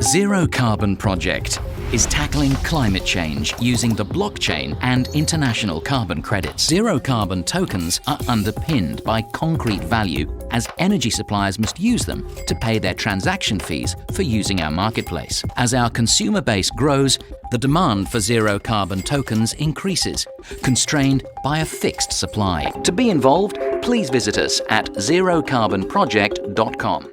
Zero Carbon Project is tackling climate change using the blockchain and international carbon credits. Zero carbon tokens are underpinned by concrete value, as energy suppliers must use them to pay their transaction fees for using our marketplace. As our consumer base grows, the demand for zero carbon tokens increases, constrained by a fixed supply. To be involved, please visit us at zerocarbonproject.com.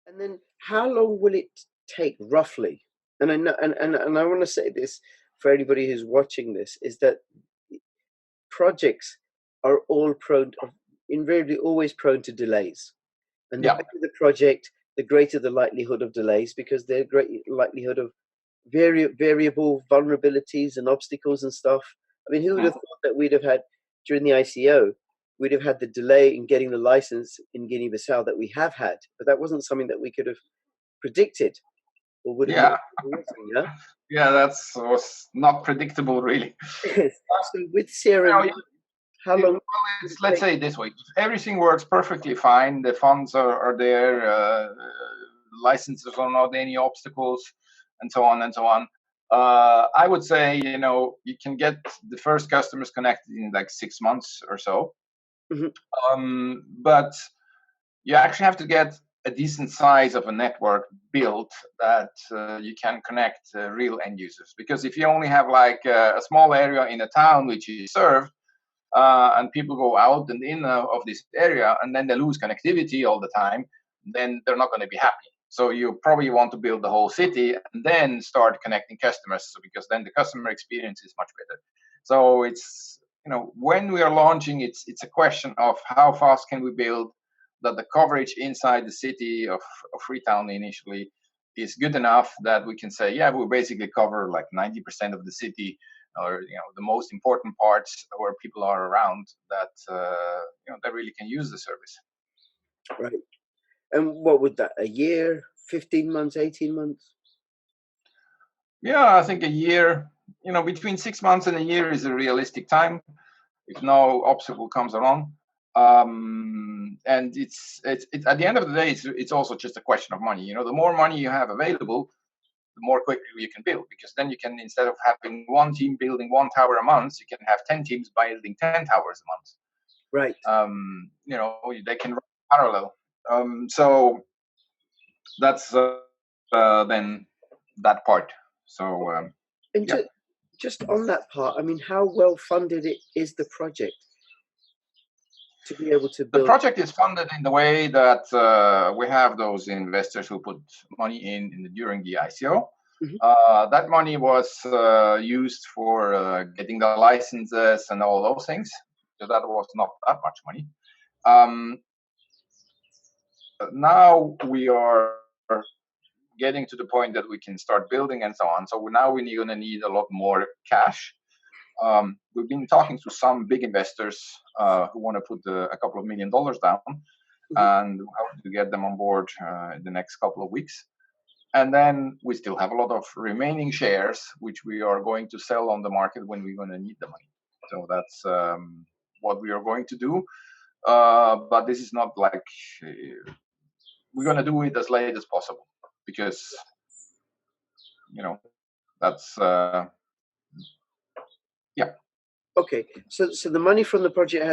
And then how long will it take roughly? And I know, and I want to say this for anybody who's watching this, is that projects are invariably always prone to delays. And the bigger the project, the greater the likelihood of delays, because there's great likelihood of variable vulnerabilities and obstacles and stuff. I mean, who would have thought that we'd have had, during the ICO, we'd have had the delay in getting the license in Guinea-Bissau that we have had, but that wasn't something that we could have predicted or would have. Yeah, that was not predictable, really. So with Serum, how long? Well, let's say it this way: if everything works perfectly fine, the funds are there, licenses are not any obstacles, and so on and so on. I would say, you can get the first customers connected in like 6 months or so. But you actually have to get a decent size of a network built that you can connect real end users. Because if you only have like a small area in a town which you serve, and people go out and in of this area, and then they lose connectivity all the time, then they're not going to be happy. So you probably want to build the whole city and then start connecting customers, because then the customer experience is much better. So it's, when we are launching, it's a question of how fast can we build that the coverage inside the city of Freetown initially is good enough that we can say, yeah, we basically cover like 90% of the city, or the most important parts where people are around that that really can use the service. Right. And what would that, a year, 15 months, 18 months? Yeah, I think a year, between 6 months and a year is a realistic time if no obstacle comes along. And it's at the end of the day, it's also just a question of money. The more money you have available, the more quickly you can build, because then you can, instead of having one team building 1 tower a month, you can have 10 teams building 10 towers a month. Right. They can run parallel. So that's then that part. So just on that part, I mean, how well funded is the project to be able to build? The project is funded in the way that we have those investors who put money in during the ICO. That money was used for getting the licenses and all those things. So that was not that much money. Now we are getting to the point that we can start building and so on. So now we're going to need a lot more cash. We've been talking to some big investors who want to put a couple of $1 million down, and we hope to get them on board in the next couple of weeks. And then we still have a lot of remaining shares, which we are going to sell on the market when we're going to need the money. So that's what we are going to do. But this is not like we're going to do it as late as possible, because that's Okay, so the money from the project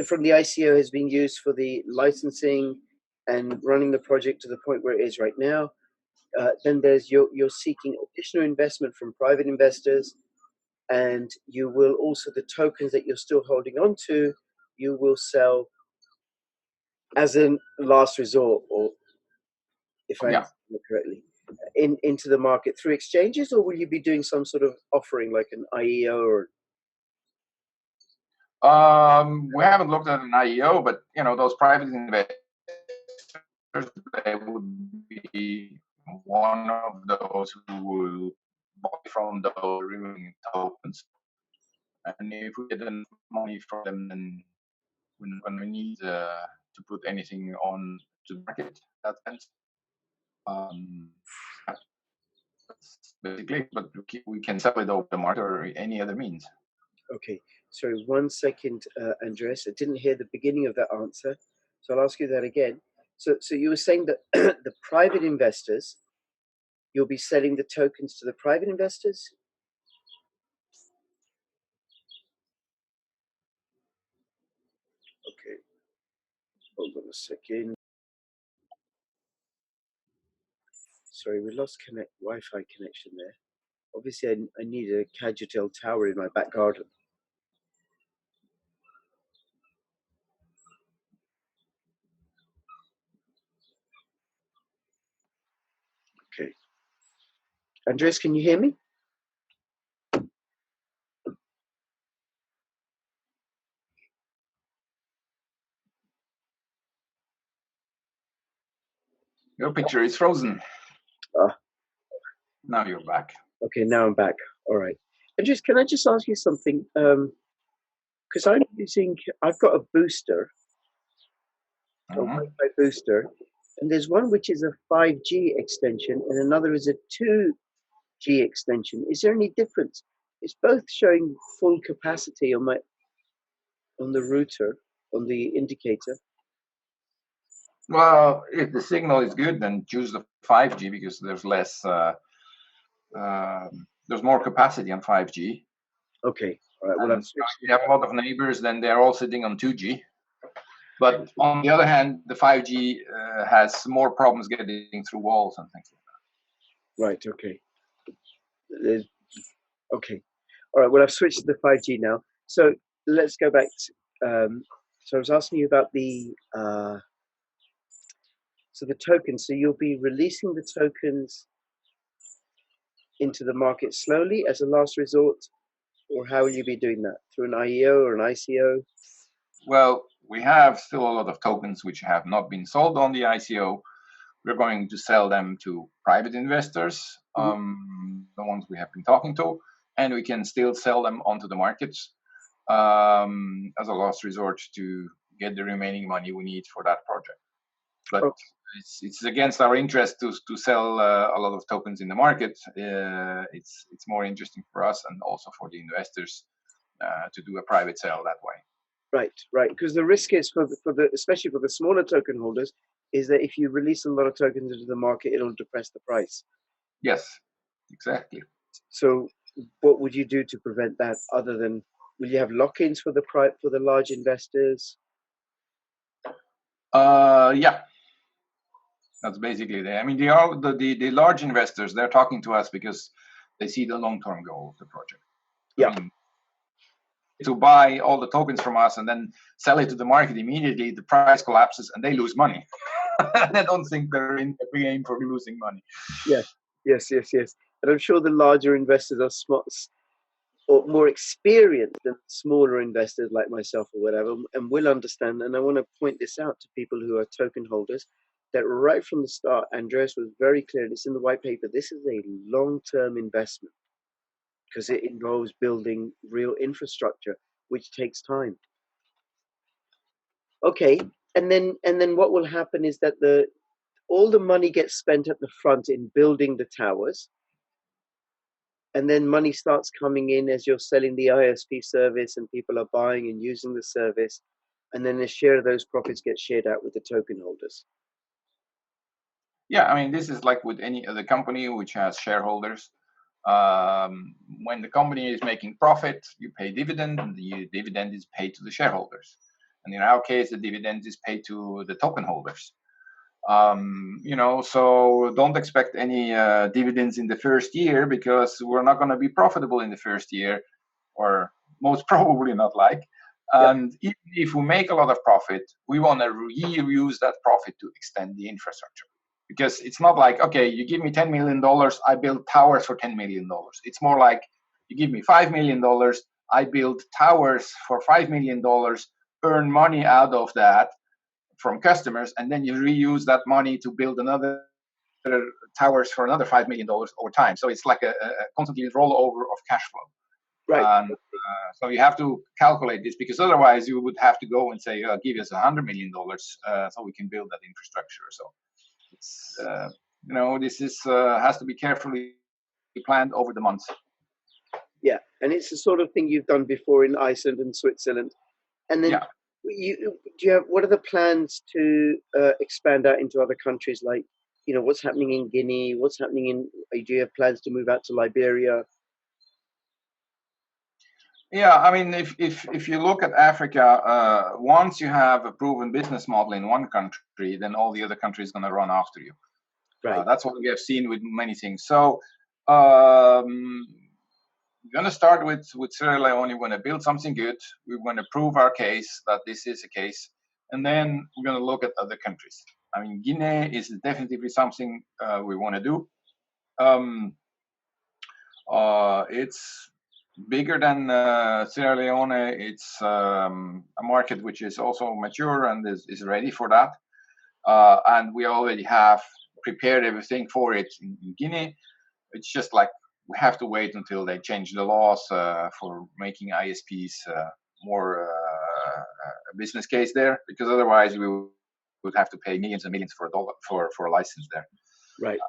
from the ICO has been used for the licensing and running the project to the point where it is right now. Then there's you're seeking additional investment from private investors, and you will also, the tokens that you're still holding on to, you will sell as a last resort, or if I understand it correctly, into the market through exchanges, or will you be doing some sort of offering like an IEO or? We haven't looked at an IEO, but those private investors, they would be one of those who will buy from the remaining tokens. And if we get enough money from them, then we're not going to need to put anything on to the market. That sense. That's basically, but we can sell it over the market or any other means. Okay, sorry, 1 second, Andreas. I didn't hear the beginning of that answer, so I'll ask you that again. So you were saying that the private investors, you'll be selling the tokens to the private investors? Okay, hold on a second. Sorry, we lost Wi-Fi connection there. Obviously, I need a Cajutel tower in my back garden. Okay. Andreas, can you hear me? Your picture is frozen. Ah, Now you're back. okay, now I'm back. All right. Andreas, can I just ask you something? Because I've got a booster, a Mhm. Wi-Fi booster, and there's one which is a 5G extension and another is a 2G extension. Is there any difference? It's both showing full capacity on the router, on the indicator. Well, if the signal is good, then choose the 5G because there's there's more capacity on 5G. Okay. All right. Well, And if you have a lot of neighbors, then they're all sitting on 2G. But on the other hand, the 5G has more problems getting through walls and things like that. Right. Okay. Okay. All right. Well, I've switched to the 5G now. So let's go back. So I was asking you about the tokens. So you'll be releasing the tokens into the market slowly as a last resort, or how will you be doing that? Through an IEO or an ICO? Well, we have still a lot of tokens which have not been sold on the ICO. We're going to sell them to private investors, the ones we have been talking to, and we can still sell them onto the markets as a last resort to get the remaining money we need for that project. But it's against our interest to sell a lot of tokens in the market. It's more interesting for us and also for the investors to do a private sale that way. Right. Because the risk is for the especially for the smaller token holders is that if you release a lot of tokens into the market, it'll depress the price. Yes, exactly. So, what would you do to prevent that? Other than, will you have lock-ins for the large investors? Yeah, that's basically it. I mean, the large investors, they're talking to us because they see the long-term goal of the project. Yeah. I mean, to buy all the tokens from us and then sell it to the market immediately, the price collapses and they lose money. I don't think they're in the game for losing money. Yes. And I'm sure the larger investors are smart or more experienced than smaller investors like myself or whatever, and will understand. And I want to point this out to people who are token holders, that right from the start, Andreas was very clear, it's in the white paper, this is a long-term investment because it involves building real infrastructure, which takes time. Okay, and then what will happen is that all the money gets spent at the front in building the towers, and then money starts coming in as you're selling the ISP service and people are buying and using the service, and then a share of those profits gets shared out with the token holders. Yeah, I mean, this is like with any other company which has shareholders. When the company is making profit, you pay dividend, and the dividend is paid to the shareholders. And in our case, the dividend is paid to the token holders. So don't expect any dividends in the first year because we're not going to be profitable in the first year, or most probably not like. And if we make a lot of profit, we want to reuse that profit to extend the infrastructure. Because it's not like, okay, you give me $10 million, I build towers for $10 million. It's more like you give me $5 million, I build towers for $5 million, earn money out of that from customers, and then you reuse that money to build another towers for another $5 million over time. So it's like a constantly rollover of cash flow. Right. So you have to calculate this because otherwise you would have to go and say, give us $100 million so we can build that infrastructure. So it's, this is has to be carefully planned over the months. Yeah, and it's the sort of thing you've done before in Iceland and Switzerland. And then, Yeah. what are the plans to expand out into other countries? Like, what's happening in Guinea? What's happening in? Do you have plans to move out to Liberia? Yeah, I mean, if you look at Africa, once you have a proven business model in one country, then all the other countries going to run after you. Right. That's what we have seen with many things. So we're going to start with Sierra Leone. We're going to build something good. We're going to prove our case that this is a case, and then we're going to look at other countries. I mean, Guinea is definitely something we want to do. It's bigger than Sierra Leone. It's a market which is also mature and is ready for that. And we already have prepared everything for it in Guinea. It's just like we have to wait until they change the laws for making ISPs more a business case there, because otherwise we would have to pay millions and millions for a license there. Right.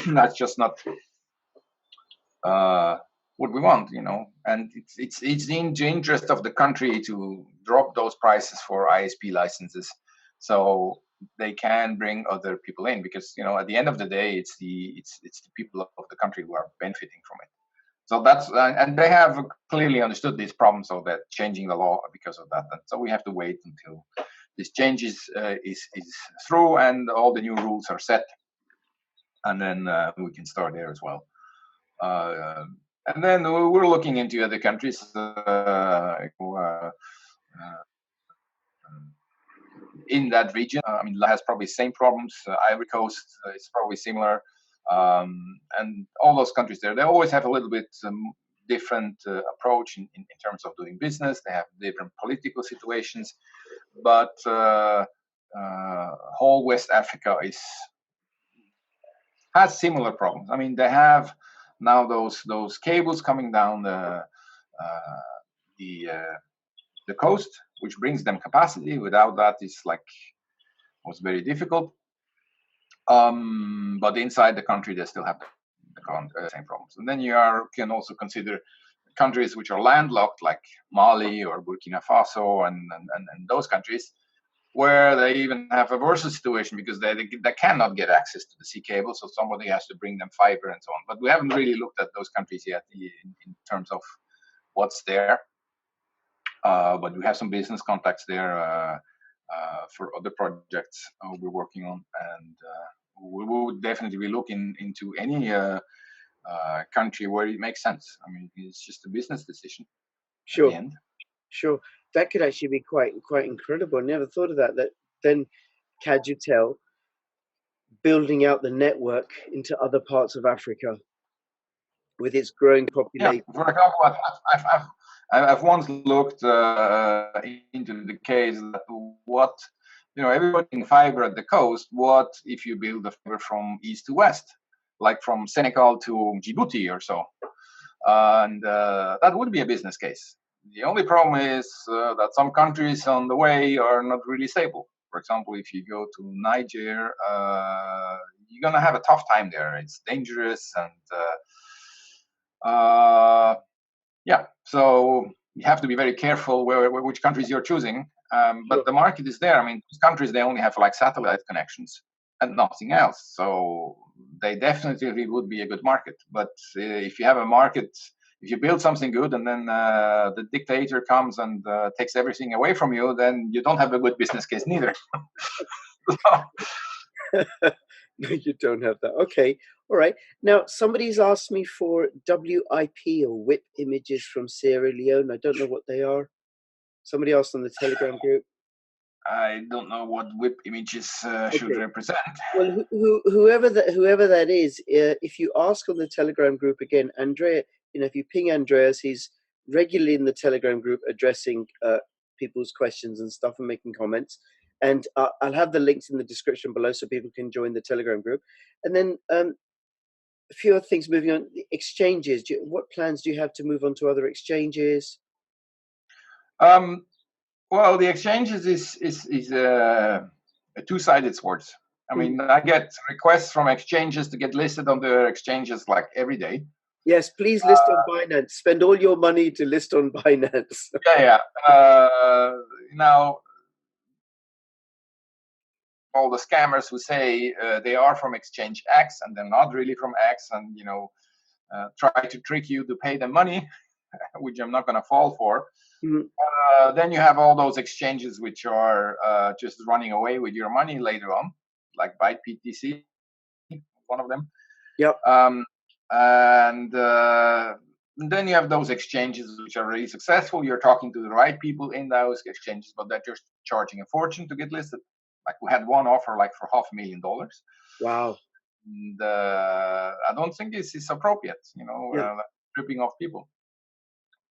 That's just not what we want, and it's in the interest of the country to drop those prices for ISP licenses, so they can bring other people in, because at the end of the day, it's the people of the country who are benefiting from it. So that's and they have clearly understood this problem, so they're changing the law because of that. And so we have to wait until this change is through and all the new rules are set, and then we can start there as well. And then we're looking into other countries in that region. I mean, has probably same problems. Ivory Coast is probably similar, and all those countries there. They always have a little bit different approach in terms of doing business. They have different political situations, but whole West Africa has similar problems. I mean, they have now those cables coming down the coast, which brings them capacity. Without that, was very difficult. But inside the country, they still have the same problems. And then you can also consider countries which are landlocked, like Mali or Burkina Faso, and those countries, where they even have a worse situation because they cannot get access to the sea cable, so somebody has to bring them fiber and so on. But we haven't really looked at those countries yet in terms of what's there. But we have some business contacts there for other projects we're working on, and we would definitely be looking into any country where it makes sense. I mean, it's just a business decision. Sure. At the end. Sure, that could actually be quite incredible. I never thought of that. That then Cajutel building out the network into other parts of Africa with its growing population. Yeah, for example, I've once looked into the case that what everybody in fiber at the coast. What if you build the fiber from east to west, like from Senegal to Djibouti or so? And that would be a business case. The only problem is that some countries on the way are not really stable. For example, if you go to Niger, you're going to have a tough time there. It's dangerous, and so you have to be very careful which countries you're choosing. But the market is there. I mean, these countries, they only have like satellite connections and nothing else. So they definitely would be a good market. But if you have a market, if you build something good and then the dictator comes and takes everything away from you, then you don't have a good business case neither. No, you don't have that. Okay. All right. Now, somebody's asked me for WIP or WIP images from Sierra Leone. I don't know what they are. Somebody asked on the Telegram group. I don't know what WIP images should represent. Well, whoever that is, if you ask on the Telegram group again, Andrea, if you ping Andreas, he's regularly in the Telegram group addressing people's questions and stuff and making comments. And I'll have the links in the description below so people can join the Telegram group. And then a few other things moving on. The exchanges. What plans do you have to move on to other exchanges? Well, the exchanges is a two-sided sword. I mean, I get requests from exchanges to get listed on their exchanges like every day. Yes, please list on Binance. Spend all your money to list on Binance. Yeah. Now, all the scammers who say they are from exchange X and they're not really from X, and try to trick you to pay them money, which I'm not going to fall for. Then you have all those exchanges which are just running away with your money later on, like ByteBTC, one of them. Yep. And then you have those exchanges which are really successful. You're talking to the right people in those exchanges, but that you're charging a fortune to get listed. Like we had one offer like for $500,000. Wow. And I don't think this is appropriate, ripping off people.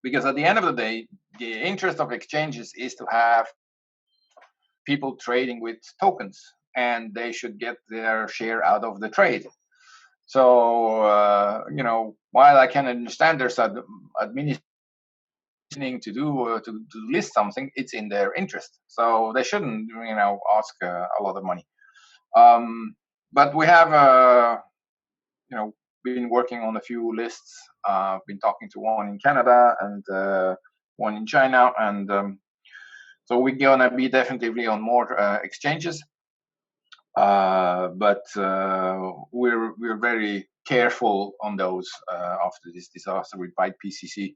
Because at the end of the day, the interest of exchanges is to have people trading with tokens, and they should get their share out of the trade. So, while I can understand there's administrating to list something, it's in their interest. So they shouldn't, ask a lot of money. But we have, been working on a few lists. Been talking to one in Canada and one in China, and so we're gonna be definitely on more exchanges. But we're very careful on those after this disaster with ByteBTC.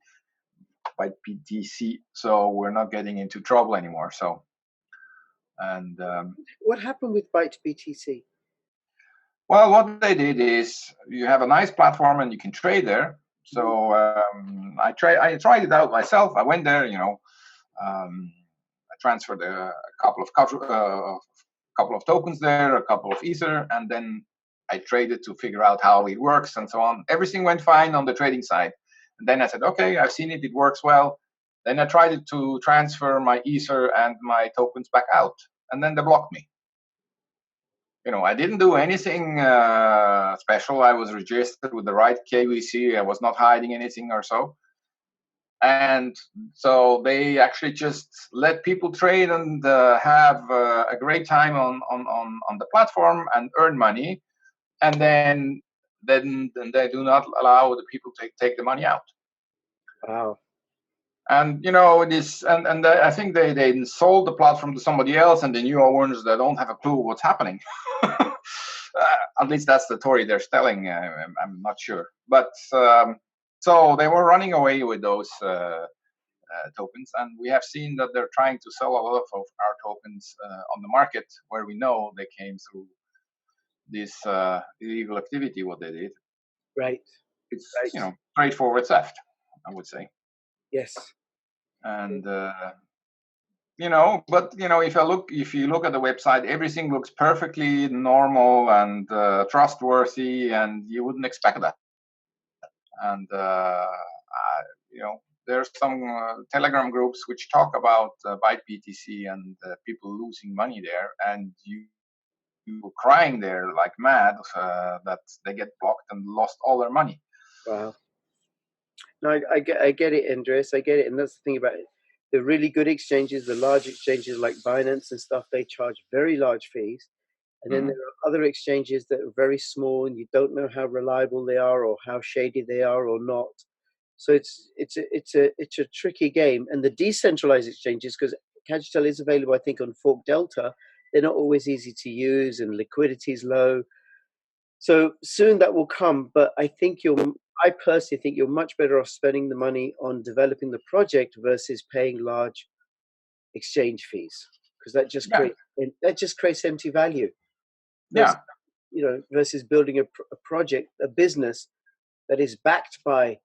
So we're not getting into trouble anymore. So, and what happened with ByteBTC? Well, what they did is you have a nice platform and you can trade there. So I tried it out myself. I went there, I transferred a couple of tokens there, a couple of Ether, and then I traded to figure out how it works and so on. Everything went fine on the trading side. And then I said, okay, I've seen it. It works well. Then I tried to transfer my Ether and my tokens back out, and then they blocked me. I didn't do anything special. I was registered with the right KYC. I was not hiding anything or so. And so they actually just let people trade and have a great time on the platform and earn money. And then they do not allow the people to take the money out. Wow. And I think they sold the platform to somebody else, and the new owners, they don't have a clue what's happening. At least that's the story they're telling. I'm not sure, but so they were running away with those tokens, and we have seen that they're trying to sell a lot of our tokens on the market, where we know they came through this illegal activity. What they did, right? It's straightforward theft, I would say. Yes. And but if you look at the website, everything looks perfectly normal and trustworthy, and you wouldn't expect that. And there's some Telegram groups which talk about ByteBTC and people losing money there, and you crying there like mad that they get blocked and lost all their money. Wow. No, I get it, Andreas. I get it, and that's the thing about it. The really good exchanges, the large exchanges like Binance and stuff, they charge very large fees. And then there are other exchanges that are very small, and you don't know how reliable they are or how shady they are or not. So it's a tricky game. And the decentralized exchanges, because Cajutel is available, I think, on Fork Delta, they're not always easy to use, and liquidity is low. So soon that will come, but I personally think you're much better off spending the money on developing the project versus paying large exchange fees, because that just creates empty value. Versus building a project, a business that is backed by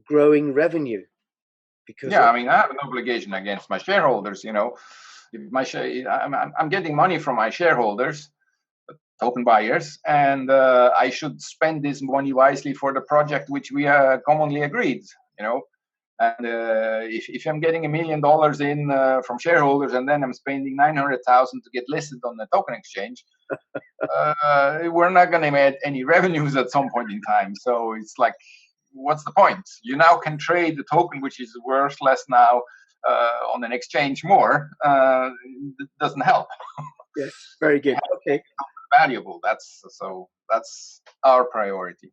growing revenue. Because I have an obligation against my shareholders. I'm getting money from my shareholders, token buyers, and I should spend this money wisely for the project which we commonly agreed. And if I'm getting $1 million in from shareholders, and then I'm spending $900,000 to get listed on the token exchange, we're not going to make any revenues at some point in time. So it's like, what's the point? You now can trade the token, which is worth less now, on an exchange more. It doesn't help. Yes, very good. Okay. Valuable. That's our priority.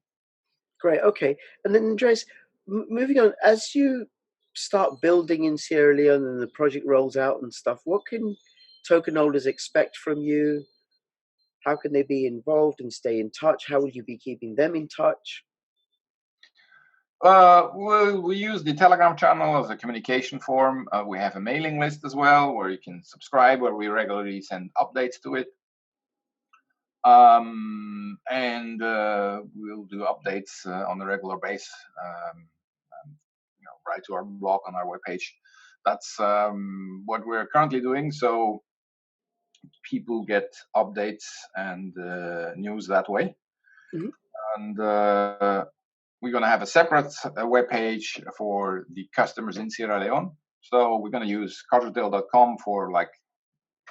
Great. Okay. And then Andres, moving on, as you start building in Sierra Leone and the project rolls out and stuff, what can token holders expect from you? How can they be involved and stay in touch? How will you be keeping them in touch? We use the Telegram channel as a communication forum. We have a mailing list as well where you can subscribe, where we regularly send updates to it. And we'll do updates on a regular basis. Right to our blog on our webpage. That's what we're currently doing. So people get updates and news that way. Mhm. And we're going to have a separate webpage for the customers in Sierra Leone. So we're going to use cajutel.com for like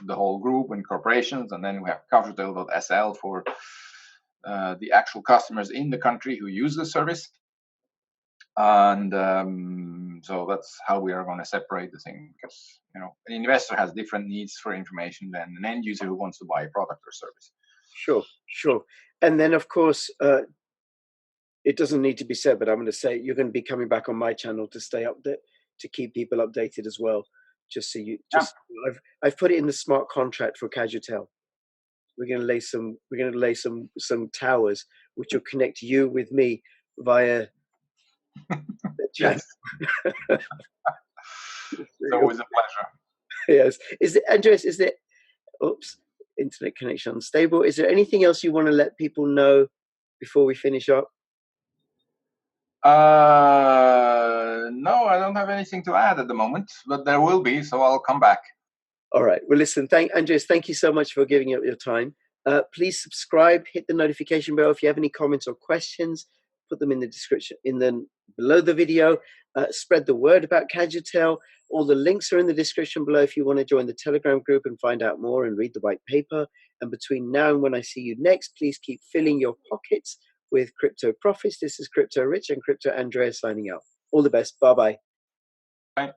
the whole group and corporations, and then we have cajutel.sl for the actual customers in the country who use the service. And so that's how we are going to separate the thing, because an investor has different needs for information than an end user who wants to buy a product or service. Sure. And then, of course, it doesn't need to be said, but I'm going to say you're going to be coming back on my channel to stay updated, to keep people updated as well. Just so you, I've put it in the smart contract for Cajutel. We're going to lay some towers which will connect you with me via. Yes. It's always a pleasure. Yes. Andres, is there internet connection unstable? Is there anything else you want to let people know before we finish up? No, I don't have anything to add at the moment, but there will be, so I'll come back. All right. Well, listen, Andres, thank you so much for giving up your time. Please subscribe, hit the notification bell. If you have any comments or questions, put them in the description, below the video. Spread the word about Cajutel. All the links are in the description below if you want to join the Telegram group and find out more and read the white paper. And between now and when I see you next, please keep filling your pockets with crypto profits. This is Crypto Rich and Crypto Andreas signing out. All the best. Bye-bye. Bye.